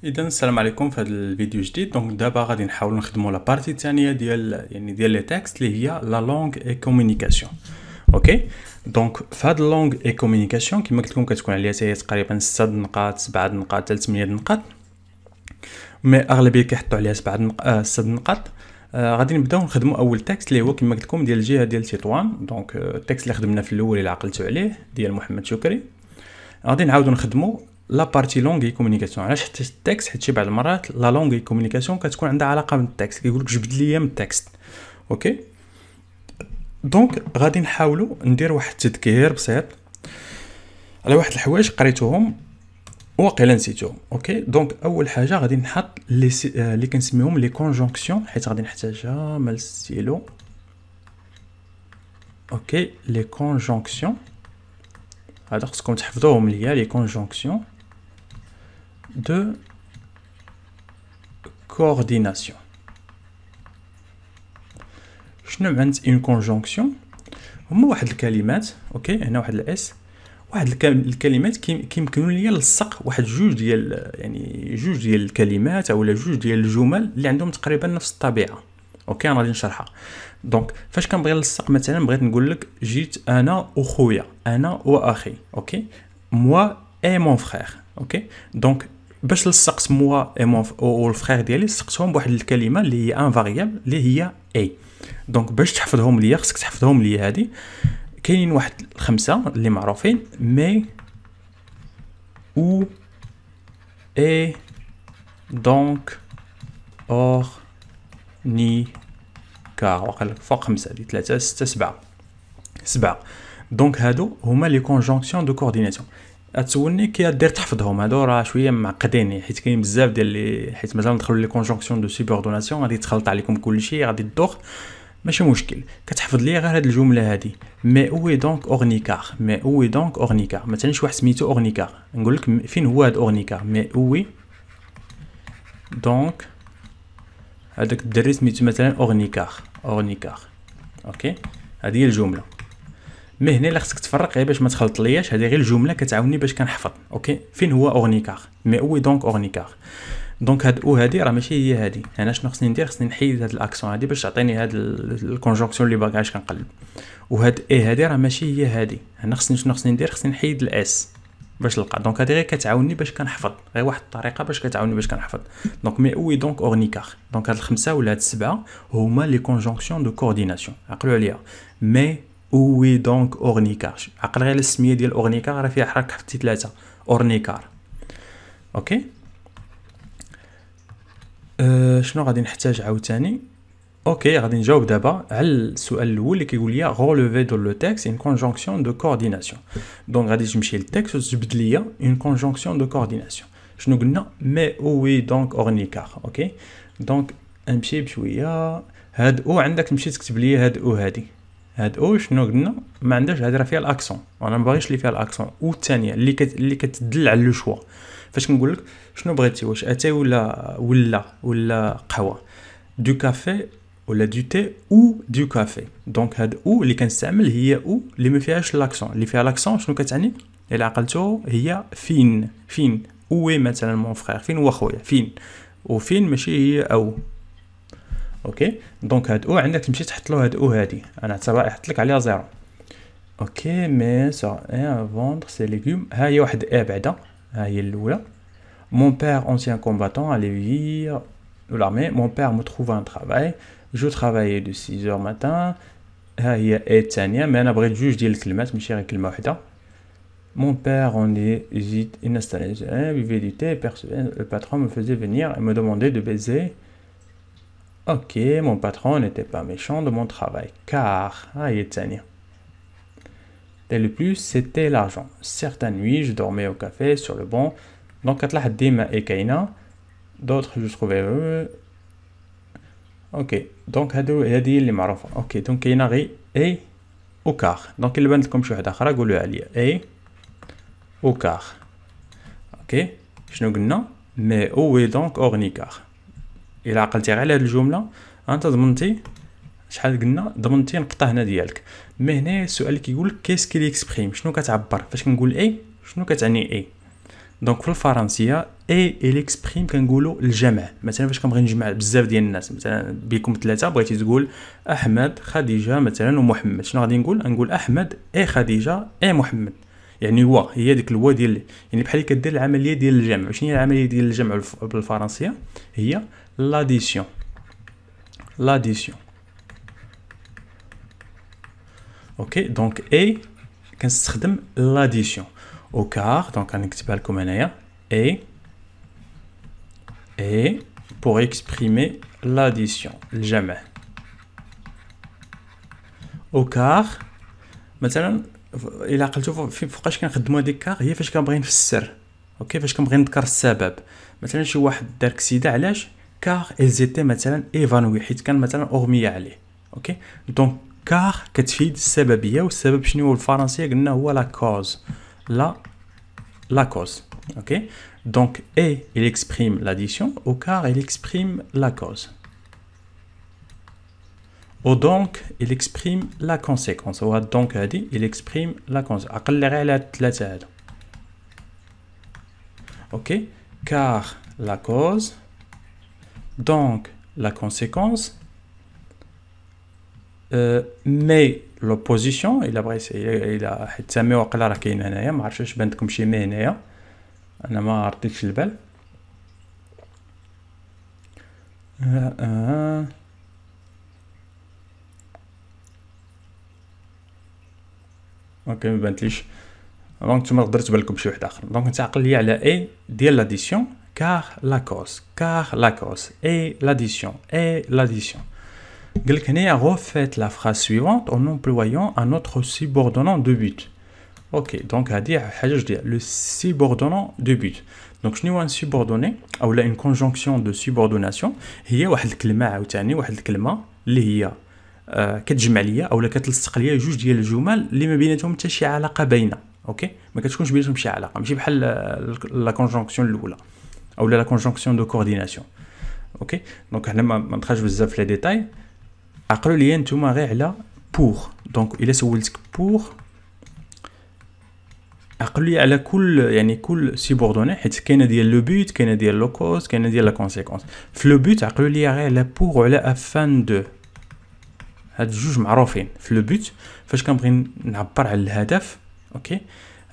اذا السلام عليكم في هذا الفيديو جديد. دونك دابا غادي نحاولوا نخدموا لا بارتي الثانيه ديال لي تكست اللي هي لا لونغ اي كومونيكاسيون. اوكي، دونك في هاد لونغ اي كومونيكاسيون كما قلت لكم كتكون عليها حتى تقريبا 6 نقاط 7 نقاط حتى 8 نقاط، مي اغلبيه كيحطوا عليها 6 نقاط. غادي نبداو نخدموا اول تكست اللي هو كما قلت لكم ديال الجهه ديال تطوان. دونك التكست اللي خدمنا في الاول اللي عقلتوا عليه ديال محمد شكري، غادي نعاودو نخدموا لا بارتي لونغ كومونيكاسيون. علاش حتى التكست؟ حيت شي بعض المرات لا لونغ كومونيكاسيون كتكون عندها علاقه بالتكست، كيقول لك جبد لي من التكست. اوكي، دونك غادي نحاولوا ندير واحد التذكير بسيط على واحد الحوايج قريتوهم وواقيلا نسيتوهم. اوكي، دونك اول حاجه غادي نحط اللي كنسميهم لي كونجونكسيون، حيت غادي نحتاجها مال ستيلو. اوكي، لي كونجونكسيون هذا خصكم تحفظوهم ليا، لي كونجونكسيون دو كورديناسيون. شنو معنى اون كونجونكسيون؟ هما واحد الكلمات، اوكي هنا واحد الاس، واحد الكلمات كيمكن ليا نلصق واحد جوج ديال الكلمات اولا جوج ديال الجمل اللي عندهم تقريبا نفس الطبيعه. اوكي، انا غادي نشرحها. دونك فاش كنبغي نلصق، مثلا بغيت نقول لك جيت انا وخويا، انا واخي. اوكي، موا اي مون فخير. اوكي، دونك باش لصقت موا اي مون والفخير ديالي لصقتهم بواحد الكلمه اللي هي ان فاريابل اللي هي اي. دونك باش تحفظهم ليا خصك تحفظهم ليا هادي. كاينين واحد 5 اللي معروفين: مي، او، اي، دونك، اور، ني، كار. وقال فوق 5 دي 3 6 7. دونك هادو هما لي كونجونكسيون دو كورديناسيون. اتسولني كي دير تحفظهم هادو؟ راه شويه معقدين، حيت كاين بزاف ديال لي، حيت مازال ندخلوا لي كونجونكسيون دو سوبوردوناسيون غادي تخلط عليكم كلشي، غادي تدوخ. ماشي مشكل، كتحفظ ليا غير هاد الجمله هادي: مي اوي دونك اورنيكار. مي اوي دونك اورنيكار، مثلا شي واحد سميتو اورنيكار، نقول لك فين هو هاد اورنيكار؟ مي اوي دونك هذاك الدري سميتو مثلا اورنيكار. اوكي، هذه هي الجمله. مي هنا اللي خصك تفرق غير باش ما تخلط لياش، هذه غير الجمله كتعاوني باش كنحفظ. اوكي، فين هو اورنيكار؟ مي اوي دونك اورنيكار. دونك هاد او هادي راه ماشي هي هادي. انا شنو خصني ندير؟ خصني نحيد هاد الاكسون هادي باش تعطيني هاد الكونجونكسيون اللي باغي كنقلب. وهاد اي هادي راه ماشي هي هادي. انا شنو خصني ندير؟ خصني نحيد الاس باش نلقى. دونك هادي غير كتعاوني باش كنحفظ، غير واحد الطريقه باش كتعاوني باش كنحفظ. دونك مي اوي دونك اورنيكار. دونك هاد الخمسه ولا هاد السبعه هما لي كونجونكسيون دو كورديناسيون. عقلوا عليها: مي اوي دونك اورنيكار. عقل غير السميه ديال اورنيكار راه فيها حركه حتى 3 اورنيكار. اوكي، شنو غادي نحتاج عاوتاني؟ اوكي، غادي نجاوب دابا على السؤال الاول اللي كيقول لي روليفي دو لو تكست اون كونجونكسيون دو كورديناسيون. دونك غادي تمشي للتكست وتجبد لي اون كونجونكسيون دو كورديناسيون. شنو قلنا؟ مي اوي دونك اورنيكار. اوكي، دونك نمشي بشويه. هاد او عندك تمشي تكتب لي هاد او هادي. هاد او شنو قلنا؟ ما عندهاش، هادي راه فيها الاكسون، وانا ما باغيش اللي فيها الاكسون. او الثانيه اللي كتدل على لو شوا. فاش كنقول لك شنو بغيتي، واش اتاي ولا قهوه، دو كافي ولا دو تي او دو كافي. دونك هاد او اللي كنستعمل هي او اللي ما فيهاش لاكسون. اللي فيها لاكسون شنو كتعني؟ الا عقلتو هي فين اوي مثلا مون فخير، فين هو خويا، فين. وفين ماشي هي او. اوكي، دونك هاد او عندك تمشي تحط له هاد او هادي، انا اعتبر حط لك عليها 0. اوكي، مي سا ان فوندر سي ليغوم. ها هي واحد ا بعدا، ها هي الاولى. Mon père, ancien combattant, allait vivre de l'armée. Mon père me trouve un travail. Je travaillais de 6h matin. ها هي الثانية، mais أنا بغيت جوج ديال الكلمات ماشي غير كلمة وحدة. Mon père, on est installé, buvait du thé, le patron me faisait venir et me demandait de baiser. Ok, mon patron n'était pas méchant de mon travail, car ها هي الثانية. Et le plus, c'était l'argent. Certaines nuits, je dormais au café sur le banc. دونك كتلاحظ ديما اي كاينه، دوطخ جو تروفي. اوكي، دونك هادي هي اللي معروفه. اوكي، دونك كاينه غير اي او كار. دونك الا بانت لكم شي وحده اخرى قولوها لي: اي او كار. اوكي، شنو قلنا؟ مي اوي دونك اورنيكار. الا عقلتي غير على هاد الجمله انت ضمنتي شحال قلنا، ضمنتي نقطه هنا ديالك. مي هنا السؤال اللي كيقول لك كيسكي ليكسبريم، شنو كتعبر؟ فاش كنقول اي شنو كتعني اي؟ دونك في الفرنسيه اي il exprime كنقولوا الجمع. مثلا فاش كنبغي نجمع بزاف ديال الناس، مثلا بكم ثلاثه بغيتي تقول احمد خديجه مثلا ومحمد، شنو غادي نقول احمد اي خديجه اي محمد. يعني هي ديك الوا ديال، يعني بحال كدير العمليه ديال الجمع. شنو هي العمليه ديال الجمع بالفرنسيه؟ هي لاديسيون. اوكي دونك اي كنستخدم لاديسيون او كار. دونك غنكتبها لكم هنايا اي pour exprimer l'addition الجمع. او كار مثلا الى عقلتوا فوقاش كنخدموا هذيك كار، هي فاش كنبغي نفسر. اوكي فاش كنبغي نذكر السبب، مثلا شي واحد دار كسيده علاش؟ كار إلزيتي مثلا ايفانوي، حيت كان مثلا اغميه عليه. اوكي دونك كار كتفيد السببيه، والسبب شنو هو بالفرنسيه؟ قلنا هو لا كوز. لا cause. Ok, donc et il exprime l'addition, ou car il exprime la cause. Ou donc il exprime la conséquence. Ou donc il exprime la conséquence. أقل غير على ثلاثة هذا. Ok, car la cause, donc la conséquence, mais l'opposition. il a تسميه وقيلا راه كاين هنايا، ما عرفتش واش بان لكم شي مي هنايا، انا ما رديتش البال. اوكي ما بانتليش، دونك نتوما تقدروا تبان لكم شي واحد اخر. دونك نتعقل لي على اي ديال لاديسيون، كار لا كوز اي لاديسيون قال لك هنايا refaites la phrase suivante en employant un autre subordonnant de but. اوكي دونك هذه حاجه جديده، لو سيبوردونون دو بوت. دونك شنو هو ان سيبوردوني او لا اون كونجونكسيون دو سيبوردوناسيون؟ هي واحد الكلمه عاوتاني، واحد الكلمه اللي هي كتجمع ليا اولا كتلصق ليا جوج ديال الجمل اللي ما بيناتهم حتى شي علاقه باينه. اوكي ما كتكونش بيناتهم شي علاقه، ماشي بحال لا كونجونكسيون الاولى او لا كونجونكسيون دو كورديناسيون. اوكي دونك هنا ما ندخلش بزاف في لي ديتاي. عقلوا ليا نتوما غير على بور. دونك الا سولتك بور، عقلوا لي على كل سيبوردوني، حيت كاينه ديال لو بوت، كاينه ديال لو كوز، كاينه ديال لا كونسيكونس. في لو بوت عقلوا لي غير على بور وعلى افان دو. هاد جوج معروفين في لو بوت. فاش كنبغي نعبر على الهدف، اوكي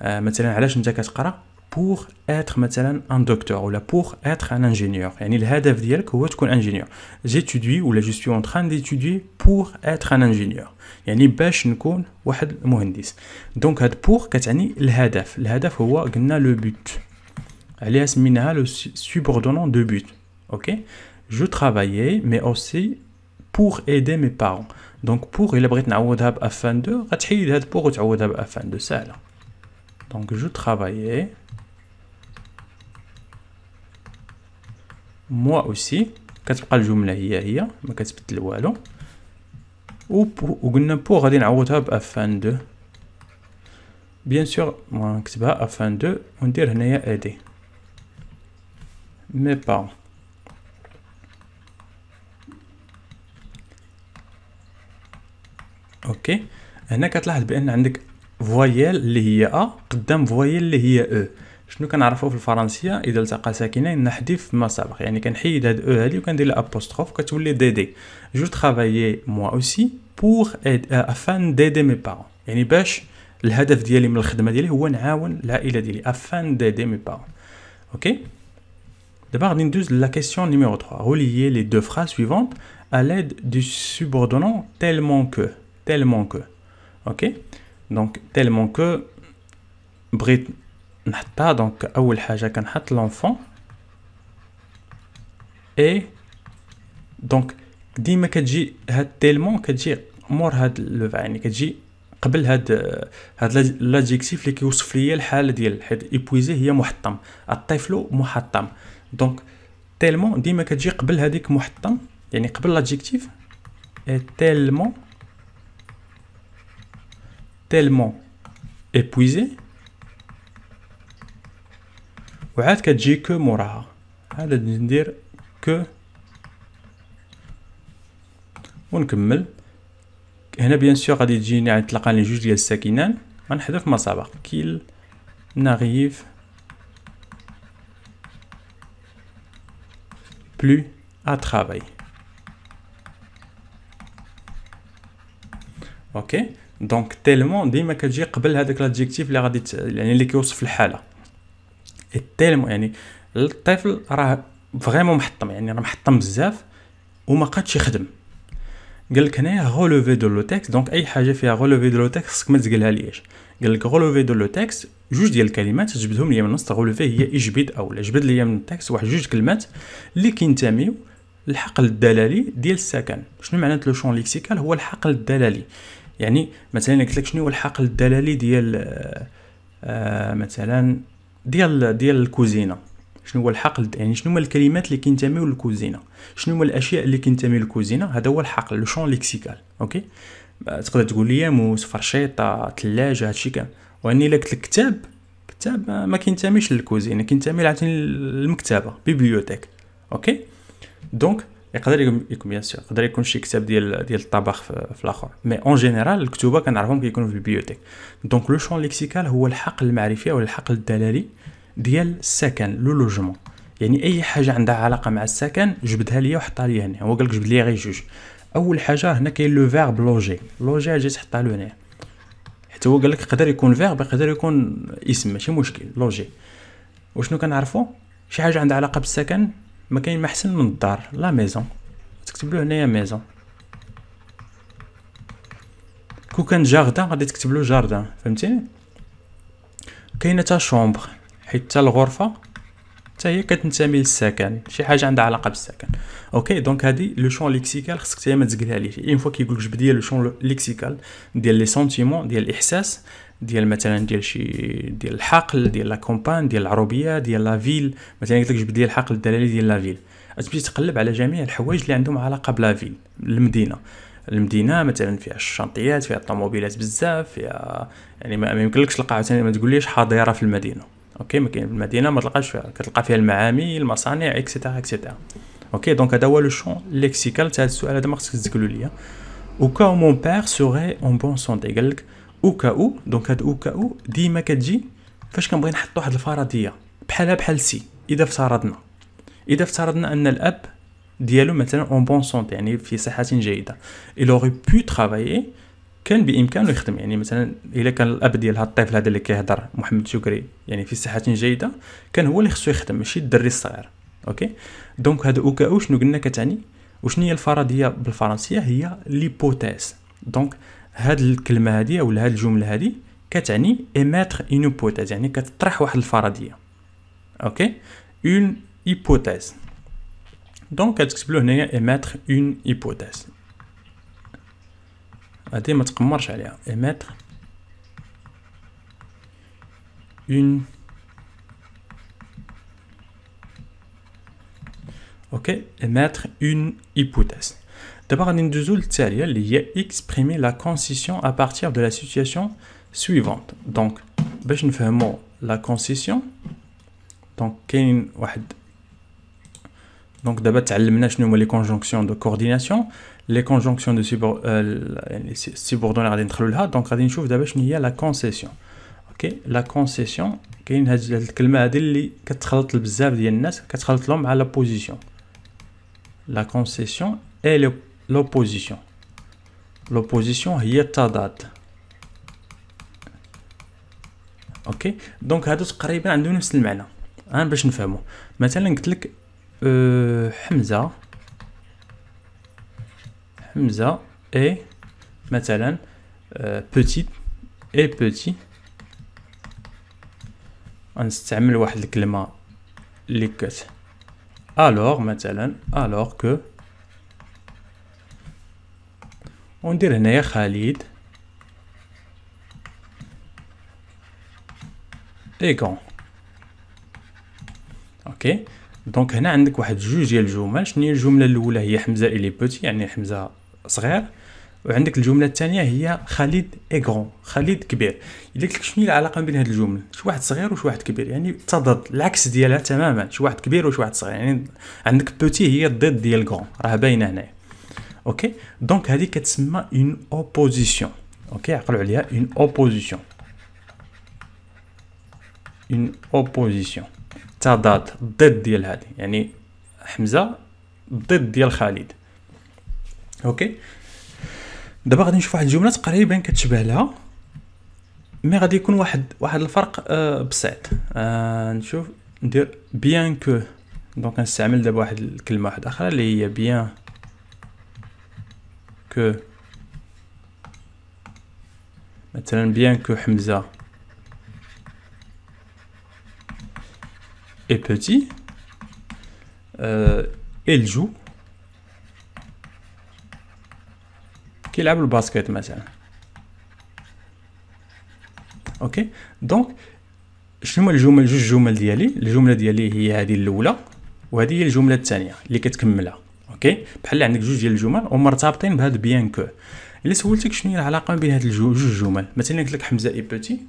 مثلا علاش انت كتقرا؟ pour être مثلا un docteur ولا pour être un ingénieur، يعني الهدف ديالك هو تكون انجينيور. j'étudie ولا je suis en train d'étudier pour être un ingénieur، يعني باش نكون واحد مهندس. دونك هاد pour كتعني الهدف هو قلنا لو بوت، عليها سميناها لو subordonnant de but. اوكي je travaillais mais aussi pour aider mes parents. دونك pour الا بغيت نعوضها ب afin de غتحيد هاد pour وتعوضها ب afin de، سهله. دونك je travaillais moi aussi، كتبقى الجمله هي ما كتبدل والو. وقلنا بو غادي نعوضها ب افان دو، بيان سور نكتبها افان دو وندير هنايا ادي مي بارون. اوكي هنا كتلاحظ بان عندك فويال اللي هي ا قدام فويال اللي هي او. شنو كنعرفوا في الفرنسيه؟ اذا التقى ساكنين نحذف ما سبق، يعني كنحيد هاد او هادي وكندير لها ابوستروف كتولي دي دي. جو ترافايي موا اوسي بور افان ديدي مي بارون، يعني باش الهدف ديالي من الخدمه ديالي هو نعاون العائله ديالي، افان ديدي مي بارون. اوكي دابا غادي ندوز لا كيسيون نيميرو 3. relier les deux phrases suivantes à l'aide du subordonnant tellement que. اوكي دونك tellement que بغيت نحطها. دونك اول حاجه كنحط لونفون اي. دونك ديما كتجي هاد تيلمون كتجي مور هاد لو، يعني كتجي قبل هاد لادجيكتيف اللي كيوصف ليا الحاله ديال، حيت ايبويزي هي محطم، الطفل محطم. دونك تيلمون ديما كتجي قبل هذيك محطم، يعني قبل لادجيكتيف تيلمون ايبويزي، وعاد كتجي كو موراها. هذا ندير كو ونكمل. هنا بيان سور غادي تجيني عاد تلقاني جوج ديال الساكنان، غنحذف ما سبق كيل ناريف plus à travailler. اوكي دونك تيلمون ديما كتجي قبل هذاك لادجيكتيف اللي غادي يعني اللي كيوصف الحاله. تيلمون يعني الطفل راه فريمون محطم، يعني راه محطم بزاف وما قادش يخدم. قال لك هنايا غولوفي دو لو تيكست، دونك اي حاجه فيها غولوفي دو لو تيكست خصك ما تقولها ليش. قال لك غولوفي دو لو تيكست جوج ديال الكلمات تجبدهم ليا من النص. غولوفي هي اجبد او لا جبد ليا من التكست واحد جوج كلمات اللي كينتميو للحقل الدلالي ديال السكن. شنو معنى لو شون ليكسيكال؟ هو الحقل الدلالي. يعني مثلا قلت لك شنو هو الحقل الدلالي ديال مثلا ديال الكوزينه. شنو هو الحقل؟ يعني شنو هما الكلمات اللي كينتميو للكوزينه، شنو هما الاشياء اللي كينتميو للكوزينه. هذا هو الحقل لو شون ليكسيكال. اوكي تقدر تقول لي موس، فرشيطه، ثلاجه، هادشي كامل. واني الا قلت لك كتاب ما كينتميش للكوزينه، كينتمي عاوتاني للمكتبه، بيبليوتيك. اوكي دونك يقدر يكون بيان سور يقدر يكون شي كتاب ديال الطبخ في الاخر، مي اون جينيرال الكتوبه كنعرفهم كيكونوا في البيبليوتيك. دونك لو شون ليكسيكال هو الحقل المعرفي او الحقل الدلالي ديال السكن، لو لوجمون. يعني اي حاجه عندها علاقه مع السكن جبدها ليا وحطها ليا هنا. هو قال لك جبد ليا غير جوج. اول حاجه هنا كاين لو فيرب لوجي. لوجي اجي تحطها له هنا، حتى هو قال لك يقدر يكون فيرب يقدر يكون اسم، ماشي مشكل. لوجي وشنو كنعرفوا؟ شي حاجه عندها علاقه بالسكن. ما كاين ما احسن من الدار، لا ميزون. تكتب له هنايا ميزون. كون كان جاردان غادي تكتب له جاردان، فهمتيني؟ كاينه تا شومبر، حيت تا الغرفه حتى هي كتنتمي للسكن، شي حاجه عندها علاقه بالسكن. اوكي دونك هادي لو شون ليكسيكال خصك حتى ما تقولها ليش. اين فوا كيقول لك جبد لي لو شون ليكسيكال ديال لي سونتيمون، ديال الاحساس، ديال مثلا ديال شي ديال الحقل، ديال لا كومبان، ديال العربيه، ديال لا فيل. مثلا قلت لك جبد لي الحقل الدلالي ديال لا فيل، تمشي تقلب على جميع الحوايج اللي عندهم علاقه بلا فيل، المدينه. المدينه مثلا فيها الشانطيات، فيها الطوموبيلات بزاف، فيها يعني ما يمكنلكش تلقى عاوتاني ما تقوليش حاضره في المدينه. اوكي ما كاين في المدينه ما تلقاش فيها، كتلقى فيها المعامل، المصانع، اكسيتيرا اكسيتيرا. اوكي دونك هذا هو لو شون ليكسيكال تاع السؤال هذا، ما خصك تذكروا ليا. او كاو مون بير سوغي اون بون سونتي. قال لك او كاو، دونك هاد او كاو ديما كتجي فاش كنبغي نحط واحد الفرضيه بحال سي. اذا افترضنا ان الاب ديالو مثلا اون بون سونتي، يعني في صحه جيده، il aurait pu travailler، كان بامكانه يخدم. يعني مثلا الا كان الاب ديال هاد الطفل هذا اللي كيهضر محمد شكري يعني في صحه جيده، كان هو اللي خصو يخدم ماشي الدري الصغير. اوكي دونك هذا اوكاو شنو قلنا كتعني؟ وشنو هي الفرضيه بالفرنسيه؟ هي ليبوتيز. دونك هاد الكلمه هذه او هاد الجمله هذه كتعني ايماتر اون هيبوتيز، يعني كتطرح واحد الفرضيه. اوكي اون هيبوتيز. دونك كتكتب له هنايا émettre une hypothèse. هادي ما تقمرش عليها. émettre une اوكي émettre une hypothèse. دابا غادي ندوزو للتاليه اللي هي exprimer la concession à partir de la situation suivante. دونك باش نفهمو la concession، دونك كاين واحد. دونك دابا تعلمنا شنو هما لي كونجونكسيون دو كورديناسيون، لي كونجونكسيون دو يعني سيبوردوني غادي ندخلو لها. دونك غادي نشوف دابا شنو هي لا كونسيسيون. اوكي لا كونسيسيون كاين هاد الكلمه هادي اللي كتخلط بزاف ديال الناس، كتخلط لهم مع لا بوزيسيون. لا كونسيسيون اي لوبوزيسيون. لوبوزيسيون هي التضاد. اوكي دونك هادو تقريبا عندهم نفس المعنى. باش نفهمو مثلا قلت لك حمزة اي مثلا بوتيت اي بوتي. غنستعمل واحد الكلمة اللي الوغ مثلا الوغ كو، وندير هنايا خالد اي كون. اوكي دونك هنا عندك واحد جوج ديال الجمل. شنو هي الجمله الاولى؟ هي حمزه الي بوتي يعني حمزه صغير، وعندك الجمله الثانيه هي خالد اي غون، خالد كبير. الا قلت لك شنو هي العلاقه بين هاد الجمل؟ شي واحد صغير وشي واحد كبير، يعني تضاد العكس ديالها تماما، شي واحد كبير وشي واحد صغير. يعني عندك بوتي هي الضد ديال غون، راه باينه هنايا. اوكي دونك هذه كتسمى اون اوبوزيسيون. اوكي عقلوا عليها، اون اوبوزيسيون. اون اوبوزيسيون تضاد ضد ديال هذه، يعني حمزه ضد ديال خالد. اوكي دابا غادي نشوف واحد الجمله تقريبا كتشبه لها، مي غادي يكون واحد الفرق بسيط. نشوف ندير بيان كو، دونك نستعمل دابا واحد الكلمه واحده اخرى اللي هي بيان كو، مثلا بيان كو حمزه اي بوتي il joue كيلعب الباسكيت مثلا. اوكي دونك شنو هما الجمل، جوج جمل ديالي. الجمله ديالي هي هذه الاولى، وهذه هي الجمله الثانيه اللي كتكملها. اوكي بحال عندك جوج ديال الجمل ومرتبطين بهذا بيان كو. الا سولتك شنو هي العلاقه بين هاد جوج جمل، مثلا قلت لك حمزه اي بوتي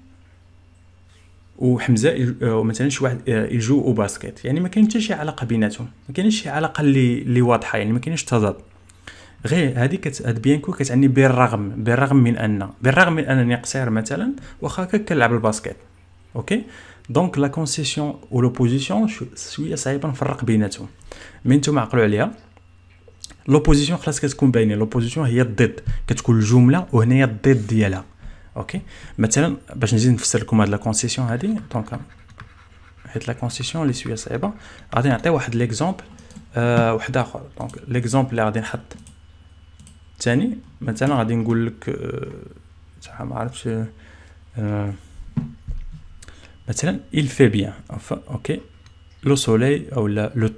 وحمزه مثلا شي واحد يجو او باسكيت، يعني ما كاين حتى شي علاقه بيناتهم، ما كاينش شي علاقه اللي واضحه، يعني ما كاينش تضاد. غير هذيك هاد بيان كو كتعني بالرغم من انني قصير مثلا واخا كنلعب الباسكيت. اوكي دونك لا كونسيسيون و لوبوزيسيون شويه صعيبه نفرق بيناتهم، مي نتوما عقلوا عليها. لوبوزيسيون خلاص كتكون باينه، لوبوزيسيون هي الضد، كتكون الجمله وهنايا الضد ديالها. اوكي مثلا باش نزيد نفسر لكم هاد لا كونسيسيون هادي، دونك حيت لا كونسيسيون اللي شويه صعيبه غادي نعطي واحد ليكزامبل واحد اخر. دونك ليكزامبل اللي غادي نحط ثاني مثلا غادي نقول لك صح ما عرفتش مثلا il fait bien enfin ok le soleil ou le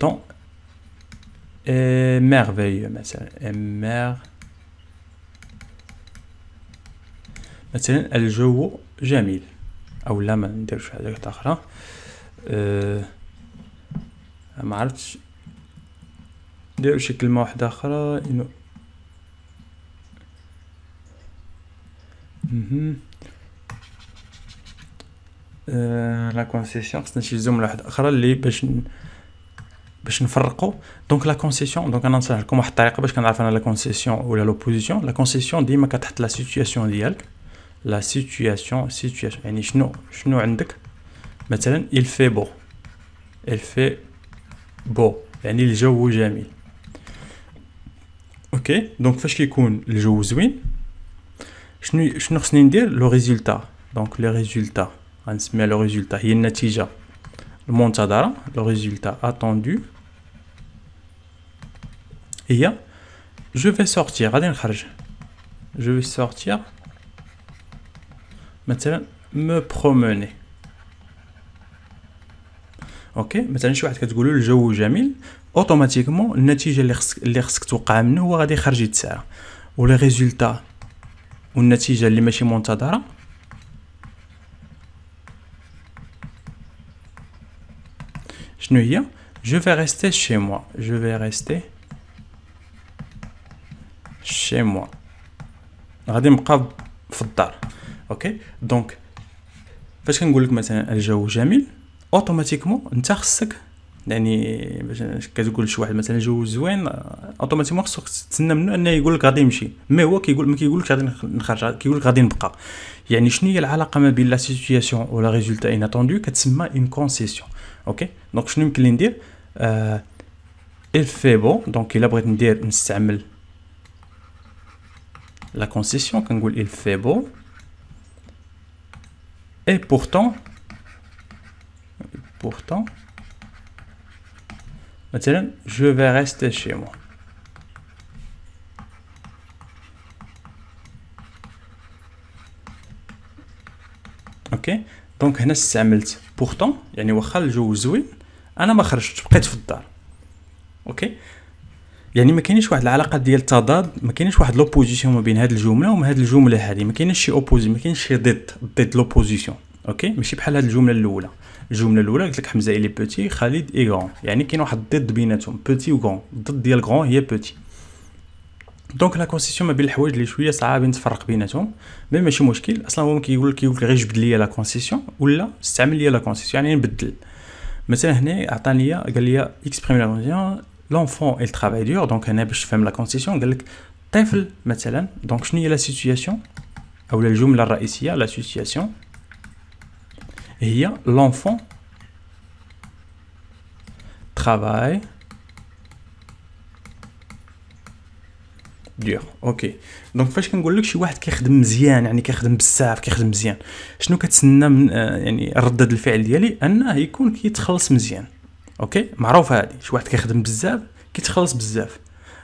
temps est merveilleux مثلا مثلا الجو جميل، او لا ما نديرش حاجه اخرى ما عرفتش ندير شي كلمه واحده اخرى انه لا كونسيسيون خصنا شي جمله واحده اخرى اللي باش نفرقوا. دونك لا كونسيسيون، دونك انا نصح لكم واحد الطريقه باش كنعرف انا لا كونسيسيون ولا لوبوزيسيون. لا كونسيسيون ديما كتحط لا سيتوياسيون ديالك، لا سيتوياسيون يعني شنو عندك مثلا il fait beau يعني الجو جميل. اوكي دونك فاش كيكون الجو زوين شنو خصني ندير؟ لو ريزولتا. دونك لو ريزولتا غنسميها لو ريزولتا هي النتيجه المنتظره، لو ريزولتا اتوندو هي je vais sortir، غادي نخرج je vais sortir مثلا me promener. اوكي مثلا شي واحد كتقولوا الجو جميل، اوتوماتيكمون النتيجه اللي خصك توقع منه هو غادي يخرج يتسارع، ولي ريزولتا والنتيجه اللي ماشي منتظره شنو هي؟ je vais rester chez moi غادي نبقى في الدار. اوكي دونك فاش كنقول لك مثلا الجو جميل اوتوماتيكمون انت خصك يعني باش كتقول شي واحد مثلا الجو زوين اوتوماتيكمون خصك تستنى منه انه يقول لك غادي يمشي، مي هو ما كيقولكش غادي نخرج، كيقول لك غادي نبقى. يعني شنو هي العلاقه ما بين لا سيتوياسيون ولا ريزولتا اناتوندو؟ كتسمى اون كونسيسيون. اوكي دونك شنو يمكن لي ندير؟ il fait beau، دونك الا بغيت نستعمل لا كونسيسيون كنقول il fait beau et pourtant مثلا je vais rester chez moi. اوكي دونك هنا استعملت pourtant يعني واخا الجو زوين انا ما خرجتش بقيت في الدار. اوكي يعني ما كاينش واحد العلاقه ديال التضاد، ما كاينش واحد لوبوزيسيون ما بين هاد الجمله وما هاد الجمله هذه، ما كاينش شي اوبوزي، ما كاينش شي ضد لوبوزيسيون. اوكي ماشي بحال هاد الجمله الاولى قلت لك حمزه إلي بوتي خالد اي غون، يعني كاين واحد الضد بيناتهم، بوتي و غون، الضد ديال غون هي بوتي. دونك لا كونسيسيون ما بين الحوايج اللي شويه صعابين تفرق بيناتهم، مي ماشي مشكل. اصلا هو كيقول لك غير جبد لي لا كونسيسيون ولا استعمل لي لا كونسيسيون، يعني نبدل. مثلا هنا عطاني قال لي اكسبريم لا كونسيسيون لونفون il travaille dur. دونك هنا باش تفهم لا كونسيسيون قال لك طفل مثلا. دونك شنو هي لا سيتوياسيون او الجمله الرئيسيه؟ لا سيتوياسيون هي لونفون travaille dur. اوكي دونك فاش كنقول لك شي واحد كيخدم مزيان يعني كيخدم بزاف كيخدم مزيان شنو كتسنى من يعني ردة الفعل ديالي انه يكون كيتخلص مزيان. اوكي معروفه هذه شي واحد كيخدم بزاف كيتخلص بزاف.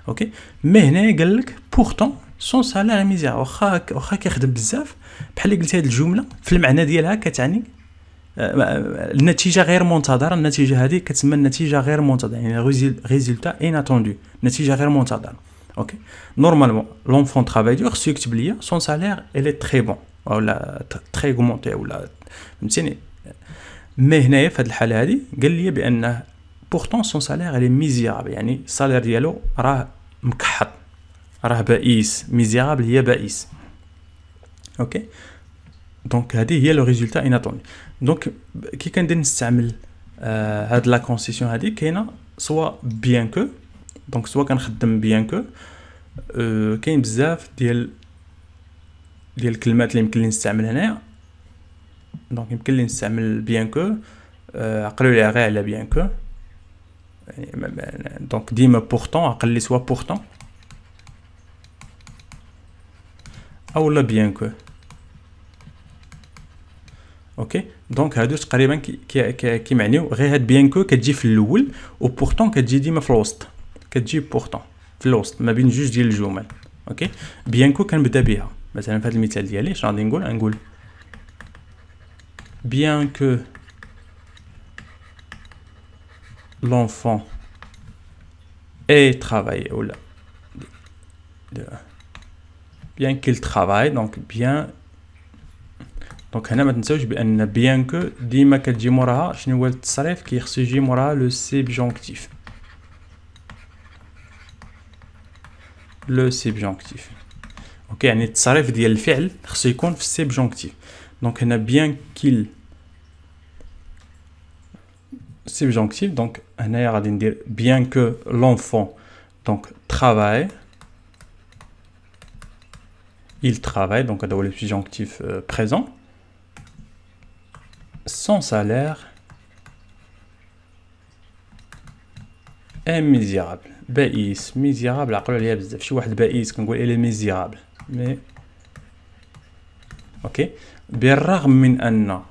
اوكي مي هنا قال لك بورتون سون سالير ميزير واخا كيخدم بزاف بحال اللي قلت هذه الجمله في المعنى ديالها كتعني النتيجه غير منتظره. النتيجه هذه كتسمى النتيجه غير منتظره يعني ريزولتا اناتوندو نتيجه غير منتظره. اوكي نورمالمون لونفون ترافاي دور خصو يكتب ليا سون سالير الي تري بون ولا تري اوغمونتي ولا فهمتيني. مي هنايا في هذه الحاله هذه قال لي بان بورتون سون سالير الي ميزيرابل يعني السالير ديالو راه مكحط راه بائس. ميزيرابل هي بائس. اوكي دونك هذه هي لو ريزولتا اناتوندو. دونك كي كندير نستعمل هاد لا كونسيسيون هذه كاينه سوا بيان كو دونك سوا كنخدم بيان كو كاين بزاف ديال الكلمات اللي يمكن لي نستعمل هنايا. دونك يمكن لي نستعمل بيان كو عقلوا لي غير على بيان كو دونك ديما بورتون عقل لي سوا بورتون او لا بيان كو. اوكي دونك هادو تقريبا كيمعنيو غير هاد بيان كو كتجي في الاول و بورتون كتجي ديما في الوسط كتجي بورتون في الوسط ما بين جوج ديال الجمل. اوكي بيان كو كنبدا بها مثلا في هذا المثال ديالي شنو غادي نقول bien que l'enfant ait travaillé ou là bien qu'il travaille donc bien دونك هنا ما تنساوش بان بيان كو ديما كتجي موراها شنو هو التصريف كيخصو يجي موراها لو سبجونكتيف. لو سبجونكتيف اوكي يعني التصريف ديال الفعل خصو يكون في السبجونكتيف. دونك هنا بيان كيل سبجونكتيف دونك هنايا غادي ندير بيان كو لونفون دونك travaille il travaille donc هذا هو لو سبجونكتيف présent. son salaire est misérable. بائس ميزيرابل عقلوا عليها بزاف شي واحد بائس كنقول الي ميزيرابل مي اوكي بالرغم من ان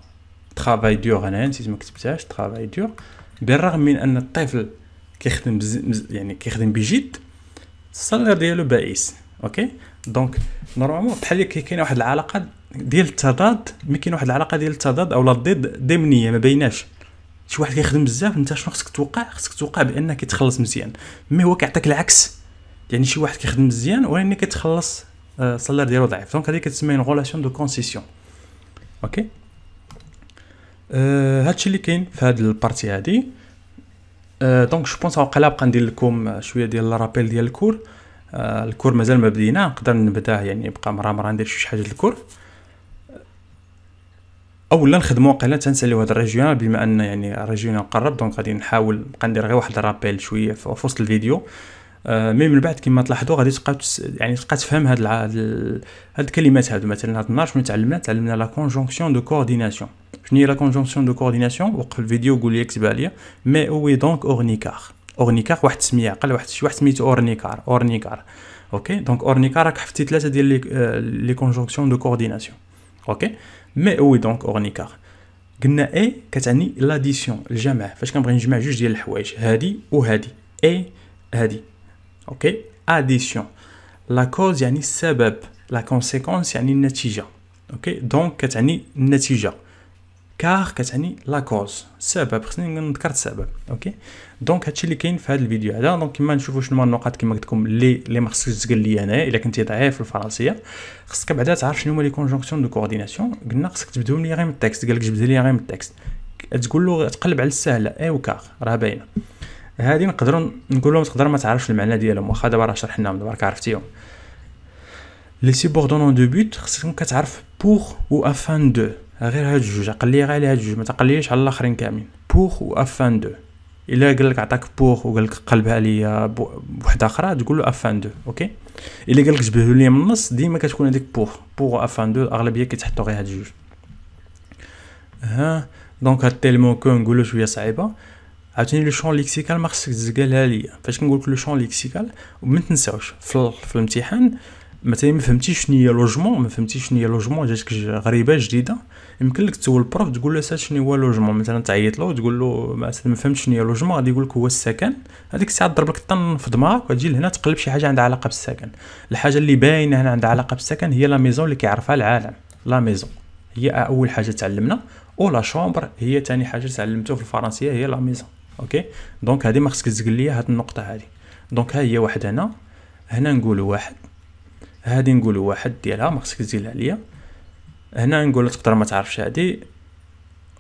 ترافاي دور انا نسيت ما كتبتهاش ترافاي دور بالرغم من ان الطفل كيخدم يعني كيخدم بجد السالير ديالو بائس. اوكي دونك نورمالمون بحال كاينه واحد العلاقه ديال التضاد مي كاين واحد العلاقه ديال التضاد اولا الضد ضمنيه ما بيناش. شي واحد كيخدم بزاف انت شنو خصك توقع بانه كيتخلص مزيان مي هو كيعطيك العكس يعني شي واحد كيخدم مزيان ولكن كيتخلص السالير ديالو ضعيف. دونك هذه كتسمى اون ريلاسيون دو كونسيسيون. اوكي هادشي اللي كاين في هاد البارتي هادي. دونك جو بونس واقيلا بقى ندير لكم شويه ديال الرابيل ديال الكور. الكور مازال ما بدينا نقدر نبداه يعني بقى مرة ندير شي حاجه الكور اولا نخدموا واقيلا تنساليو هذا الريجيونال بما ان يعني الريجيونال قرب دونك غادي نحاول نبقى ندير غير واحد الرابيل شويه في وسط الفيديو. مي من بعد كما تلاحظوا غادي تبقى يعني تبقى تفهم هاد الكلمات هادو. مثلا هاد النهار شنو تعلمنا لا كونجونكسيون دو كورديناسيون. شنو هي لا كونجونكسيون دو كورديناسيون؟ وقف الفيديو قول لي اكتبها ليا. مي اوي دونك اورنيكار واحد السميه عقل شي واحد سميتو اورنيكار. اوكي دونك اورنيكار راك حفتي ثلاثه ديال لي كونجونكسيون دو كورديناسيون. اوكي مي اوي دونك اورنيكار قلنا اي كتعني لاديسيون الجمع فاش كنبغي نجمع جوج ديال الحوايج هادي وهادي اي هادي. اوكي اديسيون لا كوز يعني السبب لا كونسيكونس يعني النتيجه. اوكي دونك كتعني النتيجه كار كتعني لا كوز السبب خصني نذكر السبب. اوكي دونك هادشي اللي كاين في هذا الفيديو هذا. دونك كما نشوفوا شنو هما النقاط كما قلت لكم اللي ما خصكش تقول لي هنايا الا كنتي ضعيف في الفرنسيه خصك بعدا تعرف شنو هما لي كونجونكسيون دو كورديناسيون. قلنا خصك تبداو لي غير من التكست قال لك جبد لي غير من التكست تقول له تقلب على السهله اي وكار راه باينه. هذه نقدروا نقولوا تقدر ما تعرفش المعنى ديالهم واخا دابا راه شرحناهم دابا راك عرفتيهم. لي سوبوردونون دو بوت خصك كتعرف بور و افان دو غير هاد جوج عقل لي غير على هاد جوج ما تقليش على الاخرين كاملين بور و افان دو. الا قال لك عطاك بور وقال لك قلبها ليا بوحده اخرى تقول له افان دو. اوكي الا قال لك جبده ليا من النص ديما كتكون هذيك بور افان دو اغلبيه كيتحطوا غير هاد جوج. دونك هاد تيلمون كو نقولوا شويه صعيبه عاوتاني لو شون ليكسيكال ما خصك تزقالها ليا. فاش كنقول لك لو شون ليكسيكال وما تنساوش في الامتحان مثلا ما فهمتيش شنو هي لوجمون، ما فهمتيش شنو هي لوجمون، جاتك غريبه جديده، يمكن لك تسول البروف تقول له شنو هو لوجمون، مثلا تعيط له وتقول له مثلا ما فهمتش شنو هي لوجمون، غادي يقول لك هو السكن. هذيك الساعه تضرب لك الطن في دماغك وتجي لهنا تقلب شي حاجه عندها علاقه بالسكن. الحاجه اللي باينه هنا عندها علاقه بالسكن هي لا ميزون اللي كيعرفها العالم. لا ميزون هي اول حاجه تعلمنا، او لا شومبر هي ثاني حاجه تعلمتو في الفرنسيه هي لا ميزون. اوكي دونك هذه ما خصك تزقل ليا هاد النقطه هذه. دونك ها هي واحد هنا نقولوا واحد، هادي نقولوا واحد ديالها ما خصك تزيدها ليا. هنا نقول تقدر ما تعرفش هادي.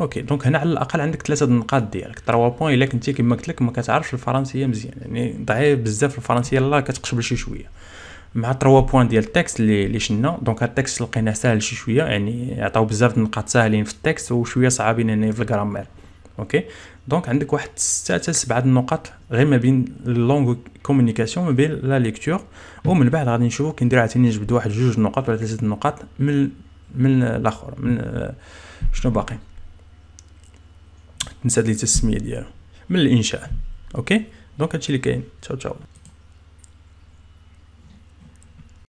اوكي دونك هنا على الاقل عندك 3 النقاط ديالك 3 بوين. الا كنتي كما قلت لك ما كتعرفش الفرنسيه مزيان، يعني ضعيف بزاف الفرنسيه، لا كتقشبل شي شويه مع 3 بوين ديال التكست اللي شنا. دونك هاد التكست لقيناه ساهل شي شويه، يعني عطاو بزاف النقاط ساهلين في التكست وشويه صعابين هنا في الجرامير. اوكي دونك عندك واحد 6 حتى 7 النقاط غير ما بين اللونغ كومونيكاسيون ما بين لا ليكتور، ومن بعد غادي نشوفو كي ندير عاوتاني نجبد واحد 2 نقاط ولا 3 نقاط من الاخر من شنو باقي نسيت لي التسميه ديالو من الانشاء. اوكي دونك هادشي اللي كاين. تشاو تشاو.